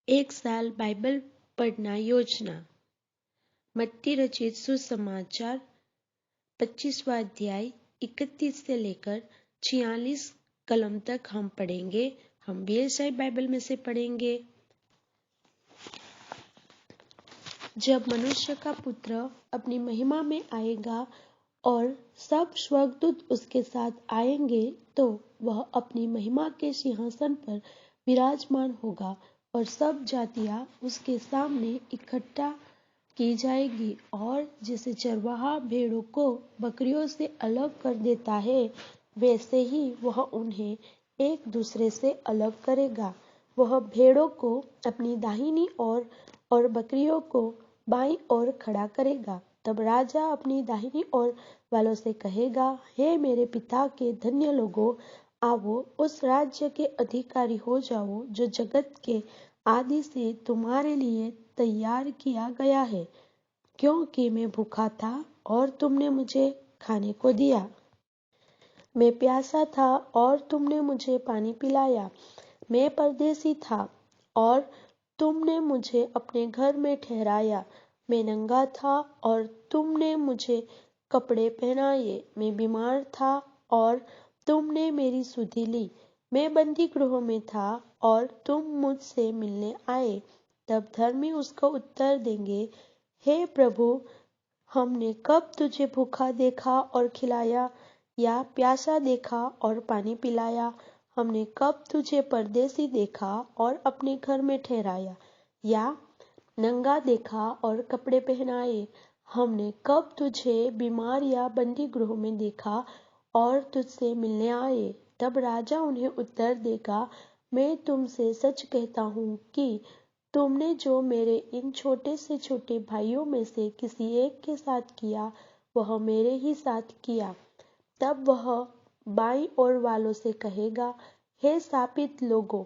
एक साल बाइबल पढ़ना योजना। मत्ती रचित सुसमाचार 25वां अध्याय 31 से लेकर 46 कलम तक हम पढ़ेंगे। हम बीएसआई बाइबल में से पढ़ेंगे। जब मनुष्य का पुत्र अपनी महिमा में आएगा और सब स्वर्गदूत उसके साथ आएंगे, तो वह अपनी महिमा के सिंहासन पर विराजमान होगा और सब जातियां उसके सामने इकट्ठा की जाएगी। और जैसे चरवाहा भेड़ों को बकरियों से अलग कर देता है, वैसे ही वह उन्हें एक दूसरे से अलग करेगा। वह भेड़ों को अपनी दाहिनी ओर और बकरियों को बाईं ओर खड़ा करेगा। तब राजा अपनी दाहिनी ओर वालों से कहेगा, हे मेरे पिता के धन्य लोगों, आओ उस राज्य के अधिकारी हो जाओ जो जगत के आदि से तुम्हारे लिए तैयार किया गया है। क्योंकि मैं भूखा था और तुमने मुझे खाने को दिया, मैं प्यासा था और तुमने मुझे पानी पिलाया, मैं परदेसी था और तुमने मुझे अपने घर में ठहराया, मैं नंगा था और तुमने मुझे कपड़े पहनाए, मैं बीमार था और तुमने मेरी सुधि ली, मैं बंदी गृह में था और तुम मुझसे मिलने आए। तब धर्मी उसको उत्तर देंगे, हे प्रभु, हमने कब तुझे भूखा देखा और खिलाया, या प्यासा देखा और पानी पिलाया? हमने कब तुझे परदेसी देखा और अपने घर में ठहराया, या नंगा देखा और कपड़े पहनाए? हमने कब तुझे बीमार या बंदी गृह में देखा और तुझसे मिलने आए? तब राजा उन्हें उत्तर देगा, मैं तुमसे सच कहता हूँ कि तुमने जो मेरे इन छोटे से छोटे भाइयों में से किसी एक के साथ किया, वह मेरे ही साथ किया। तब वह बाईं ओर वालों से कहेगा, हे शापित लोगों,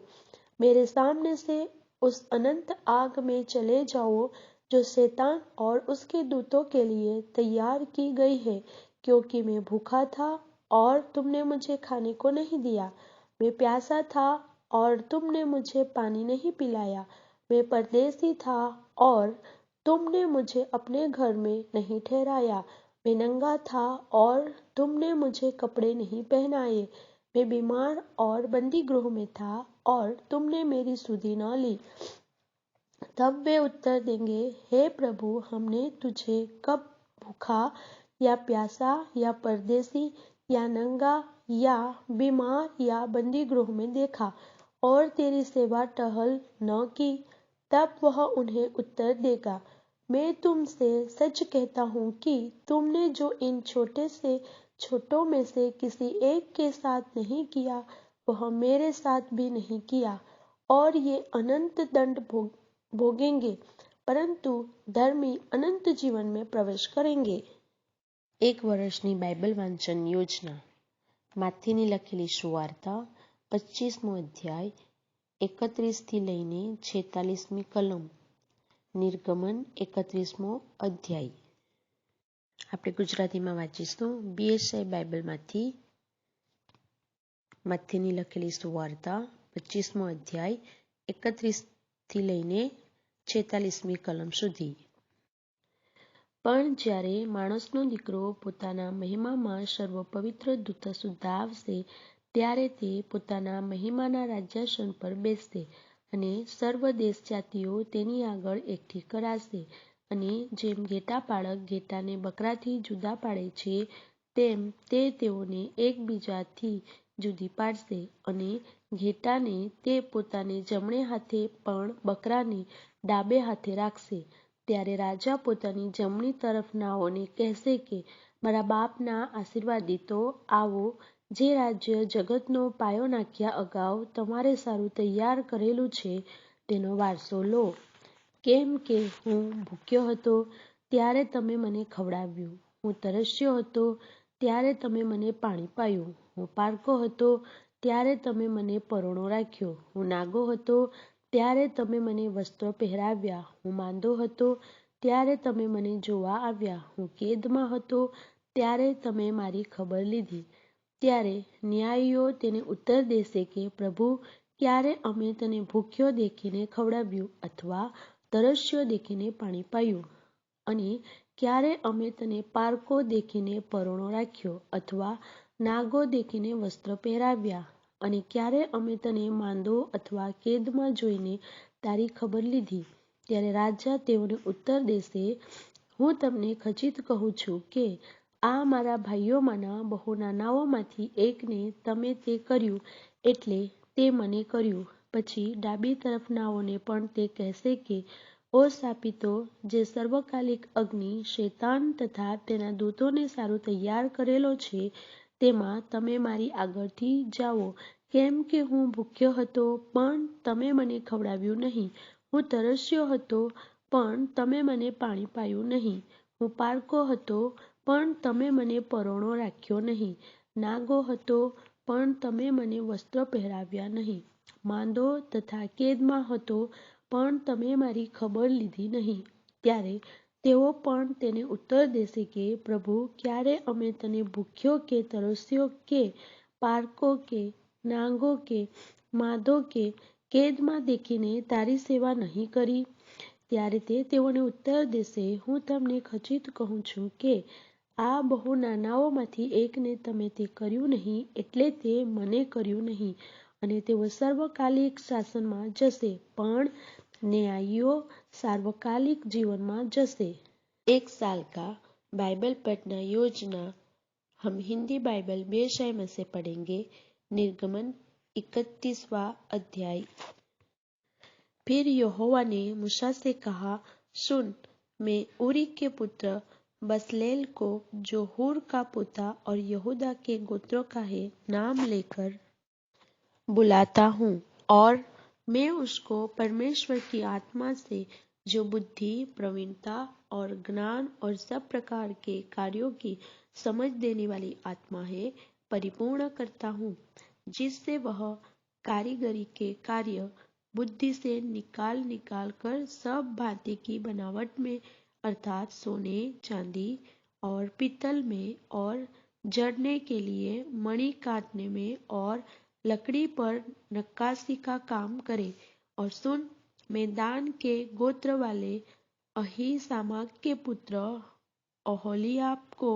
मेरे सामने से उस अनंत आग में चले जाओ जो शैतान और उसके दूतों के लिए तैयार की गई है। क्योंकि मैं भूखा था और तुमने मुझे खाने को नहीं दिया, मैं प्यासा था और तुमने मुझे पानी नहीं पिलाया, मैं परदेसी था और तुमने मुझे अपने घर में नहीं ठहराया, मैं नंगा था और तुमने मुझे कपड़े नहीं पहनाए, मैं बीमार और बंदी गृह में था और तुमने मेरी सुधि न ली। तब वे उत्तर देंगे, हे प्रभु, हमने तुझे कब भूखा या प्यासा या परदेसी या नंगा या बीमार या बंदी गृह में देखा और तेरी सेवा टहल न की? तब वह उन्हें उत्तर देगा, मैं तुमसे सच कहता हूँ कि तुमने जो इन छोटे से छोटों में से किसी एक के साथ नहीं किया, वह मेरे साथ भी नहीं किया। और ये अनंत दंड भोगेंगे, परंतु धर्मी अनंत जीवन में प्रवेश करेंगे। एक વર્ષની બાઇબલ વાંચન યોજના। માથીની લખેલી સુવાર્તા 25મો અધ્યાય 31 થી લઈને 46મી કલમ। નિર્ગમન 31મો અધ્યાય। આપણે ગુજરાતીમાં વાંચીશું। બીએસઆઈ બાઇબલમાંથી માથીની લખેલી સુવાર્તા 25મો અધ્યાય 31 થી લઈને 46મી કલમ સુધી। પણ જ્યારે માણસનો દીકરો પોતાના મહિમામાં સર્વ પવિત્ર દૂતો સુદ્धा આવશે, ત્યારે તે પોતાના મહિમાના રાજ્યાસન પર બેસશે અને સર્વ દેશ જાતિઓ તેની આગળ એકઠી કરાશે। અને જેમ ઘેટાપાળક ઘેટાને બકરાથી જુદા પાડે છે, તેમ તે તેઓને એકબીજાથી જુદી પાડશે અને ઘેટાને તે પોતાને જમણે હાથે પણ બકરાને ડાબે હાથે રાખશે। ત્યારે રાજા પોતાની જમણી તરફનાઓને કહેશે કે, મારા બાપના આશીર્વાદિતો, આવો, જે રાજ્ય જગતનો પાયો નાખ્યા અગાઉ તમારે સારું તૈયાર કરેલું છે, તેનો વારસો લો। કેમ કે હું ભૂખ્યો હતો ત્યારે તમે મને ખવડાવ્યું, હું તરસ્યો હતો ત્યારે તમે મને પાણી પાયું, હું પારકો હતો ત્યારે તમે મને પરોણો રાખ્યો, હું નાગો હતો ત્યારે તમે મને વસ્ત્રો પહેરાવ્યા, હું માંદો હતો ત્યારે તમે મને જોવા આવ્યા, હું કેદમાં હતો ત્યારે તમે મારી ખબર લીધી। ત્યારે ન્યાયીઓ તેને ઉત્તર દેશે કે, પ્રભુ, ક્યારે અમે તને ભૂખ્યો દેખીને ખવડાવ્યું અથવા તરસ્યો દેખીને પાણી પાયું? અને ક્યારે અમે તને પારકો દેખીને પરોણો રાખ્યો અથવા નાગો દેખીને વસ્ત્ર પહેરાવ્યા? અને ક્યારે અમે તને માંદો અથવા કેદમાં જોઈને તારી ખબર લીધી? ત્યારે રાજા તેઓને ઉત્તર દેશે, હું તમને ખચિત કહું છું કે આ મારા ભાઈઓમાંના બહુ નાનાઓમાંથી એકને તમે તે કર્યું એટલે તે મને કર્યું. પછી ડાબી તરફનાઓને પણ તે કહેશે કે, ઓ શાપિતો, જે સર્વકાલિક અગ્નિ શૈતાન તથા તેના દૂતોને સારું તૈયાર કરેલો છે, તેમાં તમે મારી આગળથી જાઓ. કેમ કે હું ભૂખ્યો હતો પણ તમે મને ખવડાવ્યું નહીં, હું તરસ્યો હતો પણ તમે મને પાણી પાયું નહીં, હું પારકો હતો પણ તમે મને પરોણો રાખ્યો નહીં, નાગો હતો પણ તમે મને વસ્ત્ર પહેરાવ્યા નહીં, માંદો તથા કેદમાં હતો પણ તમે મારી ખબર લીધી નહીં. ત્યારે તેઓ પણ તેને ઉત્તર દેશે કે, પ્રભુ, ક્યારે અમે તને ભૂખ્યો કે તરસ્યો કે પારકો કે નાંગો કે માંદો કે કેદમાં દેખીને તારી સેવા નહીં કરી? ત્યારે તે તેઓને ઉત્તર દેશે, હું તમને ખચિત કહું છું કે આ બહુ નાનાઓમાંથી એકને તમે તે કર્યું નહીં એટલે તે મને કર્યું નહીં. અને તેઓ સર્વકાલિક શાસનમાં જશે પણ न्यायियों सार्वकालिक जीवन में जैसे। 1 साल का बाइबल पढ़ना योजना हम हिंदी बाइबल व्यवसाय में से पढ़ेंगे। निर्गमन 31वां अध्याय। फिर यहोवा ने मूसा से कहा, सुन, मैं उरी के पुत्र बसलेल को, जो हूर का पोता और यहूदा के गोत्रों का है, नाम लेकर बुलाता हूँ, और मैं उसको परमेश्वर की आत्मा से, जो बुद्धि, प्रवीणता और ज्ञान और सब प्रकार के कार्यों की समझ देने वाली आत्मा है, परिपूर्ण करता हूँ, जिससे वह कारीगरी के कार्य बुद्धि से निकाल कर सब भांति की बनावट में, अर्थात सोने, चांदी और पीतल में, और जड़ने के लिए मणि काटने में, और लकड़ी पर नक्काशी का काम करे। और सुन, मैं दान के गोत्र वाले अहीसामाक के पुत्र ओहोलियाब को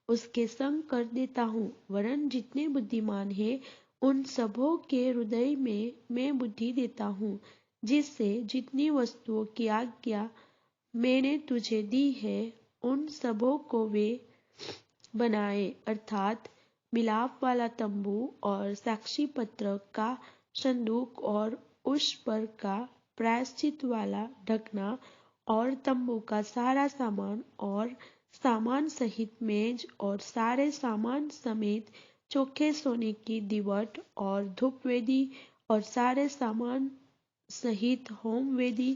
उसके संग कर देता हूँ, वरन जितने बुद्धिमान हैं उन सबों के हृदय में मैं बुद्धि देता हूँ, जिससे जितनी वस्तुओं की आज्ञा मैंने तुझे दी है उन सबों को वे बनाए, अर्थात मिलाप वाला तंबू और साक्षी पत्र का संदूक और उस पर का प्रायश्चित वाला ढकना और तंबू का सारा सामान और सामान सहित मेज और सारे सामान समेत चोखे सोने की दीवट और धूप वेदी और सारे सामान सहित होम वेदी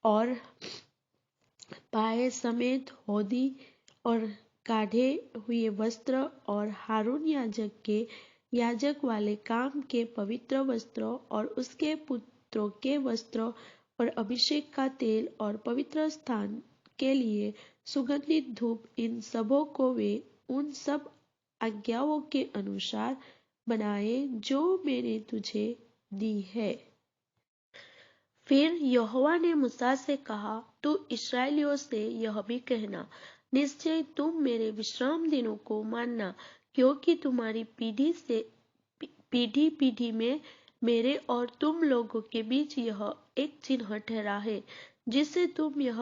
और पाए समेत होदी और काढ़े हुए वस्त्र और हारून याजक के याजक वाले काम के पवित्र वस्त्रों और उसके पुत्रों के वस्त्रों और अभिषेक का तेल और पवित्र स्थान के लिए सुगंधित धूप, इन सबों को वे उन सब आज्ञाओं के अनुसार बनाए जो मैंने तुझे दी है। फिर यहोवा ने मूसा से कहा, तू इस्राएलियों से यह भी कहना, निश्चय तुम मेरे विश्राम दिनों को मानना, क्योंकि तुम्हारी पीढ़ी पीढ़ी में मेरे और तुम लोगों के बीच यह एक चिन्ह ठहरा है, जिससे तुम यह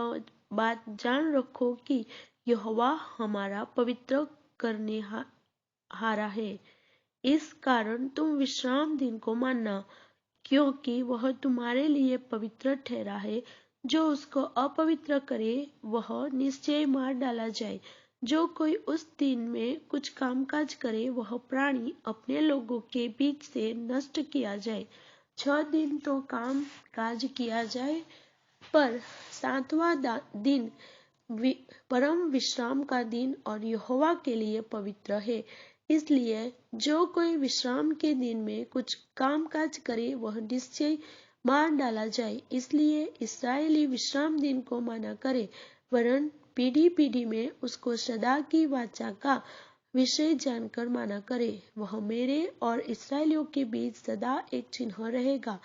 बात जान रखो कि यहोवा हमारा पवित्र करने हारा है। इस कारण तुम विश्राम दिन को मानना, क्योंकि वह तुम्हारे लिए पवित्र ठहरा है। जो उसको अपवित्र करे वह निश्चय मार डाला जाए। जो कोई उस दिन में कुछ कामकाज करे वह प्राणी अपने लोगों के बीच से नष्ट किया जाए। 6 दिन तो काम काज किया जाए, पर 7वां दिन परम विश्राम का दिन और यहोवा के लिए पवित्र है। इसलिए जो कोई विश्राम के दिन में कुछ कामकाज करे वह निश्चय मार डाला जाए। इसलिए इस्राएली विश्राम दिन को माना करे, वरन पीढ़ी पीढ़ी में उसको सदा की वाचा का विषय जानकर माना करे। वह मेरे और इस्राएलियों के बीच सदा एक चिन्ह रहेगा,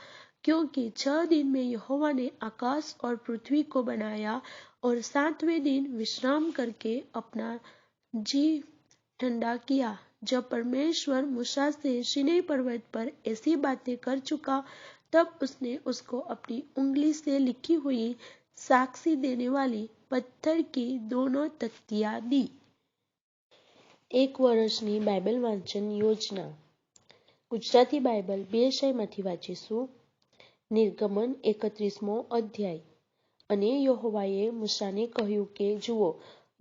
क्योंकि 6 दिन में यहोवा ने आकाश और पृथ्वी को बनाया और 7वें दिन विश्राम करके अपना जी ठंडा किया। जब परमेश्वर मूसा से सीनै पर्वत पर ऐसी बातें कर चुका, तब उसने उसको अपनी उंगली से लिखी हुई साक्षी देने वाली पत्थर की 2 तख्तियां दी। 1 વર્ષની બાઇબલ વાંચન યોજના। ગુજરાતી બાઇબલ 2 વિષયમાંથી વાંચીશું। નિર્ગમન 31મો અધ્યાય। અને યહોવાએ મૂસાને કહ્યું કે, જુઓ,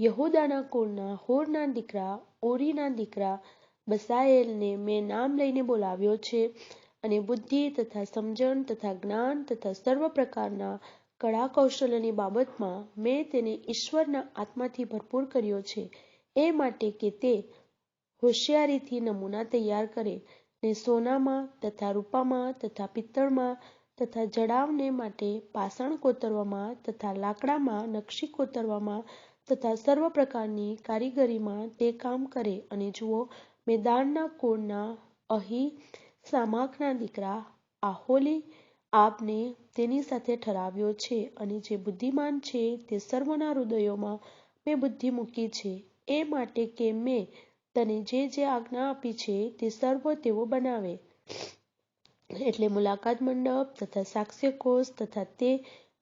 યહૂદાના કુળના હૂરના દીકરા ઓરીના દીકરા બસાએલને મેં નામ લઈને બોલાવ્યો છે, અને બુદ્ધિ તથા સમજણ તથા જ્ઞાન તથા સર્વ પ્રકારના કળા કૌશલ્યની બાબતમાં મેં તેને ઈશ્વરના આત્માથી ભરપૂર કર્યો છે, એ માટે કે તે હોશિયારીથી નમૂના તૈયાર કરે, ને સોનામાં તથા રૂપામાં તથા પિત્તળમાં તથા જડાવને માટે પાષાણ કોતરવામાં તથા લાકડામાં નકશી કોતરવામાં તથા સર્વ પ્રકારની કારીગરીમાં તે કામ કરે। અને જુઓ, મેં દાનના કુળના અહી સામાકના દીકરા આહોલી આપને તેની સાથે ઠરાવ્યો છે, અને જે બુદ્ધિમાન છે તે સર્વના હૃદયોમાં મેં બુદ્ધિ મૂકી છે, એ માટે કે મેં તને જે આજ્ઞા આપી છે તે સર્વ તેઓ બનાવે, એટલે મુલાકાત મંડપ તથા સાક્ષ્યકોષ તથા તે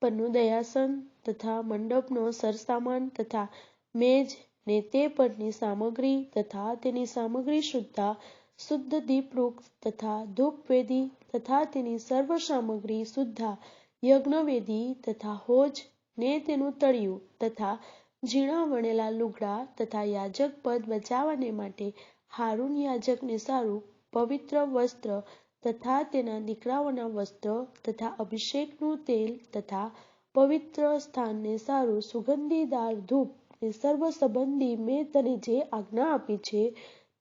પરનું દયાસન તથા મંડપનો સરસામાન તથા મેજ ને તે પરની સામગ્રી તથા તેની સામગ્રી શુદ્ધ દીપવૃક્ષ તથા ધૂપવેદી તથા તેની સર્વ સામગ્રી શુદ્ધ યજ્ઞવેદી તથા હોજ ને તેનું તળિયું તથા ઝીણા વણેલા લુગડા તથા યાજક પદ બચાવવાને માટે હારૂન યાજકને સારું પવિત્ર વસ્ત્ર તથા તેના દીકરાઓના વસ્ત્ર તથા અભિષેકનું તેલ તથા પવિત્ર સ્થાનને સારું સુગંધીદાર ધૂપ ને સર્વ સંબંધી મેં તને જે આજ્ઞા આપી છે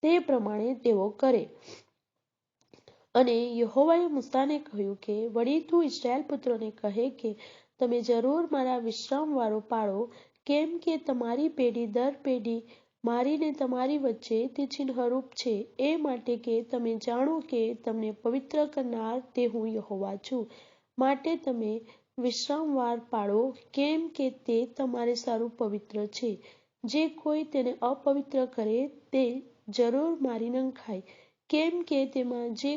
તે પ્રમાણે તેઓ કરે। અને યહોવાએ મૂસાને કહ્યું કે, વળી તું ઇસ્રાએલ પુત્રોને કહે કે, તમે જરૂર મારા વિશ્રામવારો પાળો, કેમ કે તમારી પેઢી દર પેઢી મારીને તમારી વચ્ચે તે ચિહ્નરૂપ છે, એ માટે કે તમે જાણો કે તમને પવિત્ર કરનાર તે હું યહોવા છું। માટે તમે વિશ્રામવાર પાળો, કેમ કે તે તમારે સારું પવિત્ર છે। જે કોઈ તેને અપવિત્ર કરે તે જરૂર મારી નંખાય, કેમ કે તેમાં જે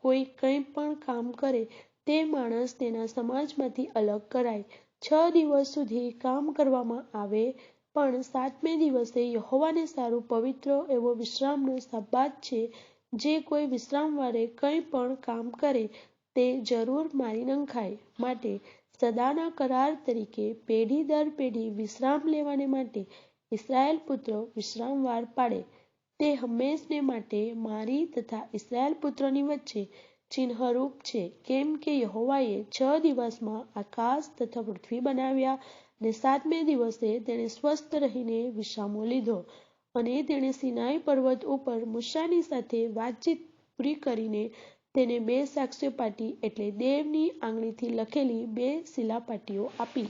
કોઈ કંઈ પણ કામ કરે તે માણસ તેના સમાજમાંથી અલગ કરાય। 6 દિવસ સુધી કામ કરવામાં આવે, પણ 7મે દિવસે યહોવાને સારું પવિત્ર એવો વિશ્રામનો સબ્બાત છે। જે કોઈ વિશ્રામવારે કંઈ પણ કામ કરે તે જરૂર મારી નંખાય। માટે સદાના કરાર તરીકે પેઢી દર પેઢી વિશ્રામ લેવાને માટે ઇસ્રાએલ પુત્રો વિશ્રામવાર પાડે, તે હંમેશને માટે મારી તથા ઇસ્રાએલ પુત્રોની વચ્ચે ચિહ્નરૂપ છે। કેમ કે યહોવાએ 6 દિવસમાં આકાશ તથા પૃથ્વી બનાવ્યા, અને 7મે દિવસે તેણે સ્વસ્થ રહીને વિશ્રામો લીધો। અને તેણે સિનાઈ પર્વત ઉપર મૂસાની સાથે વાતચીત પૂરી કરીને તેને 2 સાક્ષ્યપાટી એટલે દેવની આંગળીથી લખેલી 2 શિલાપાટીઓ આપી।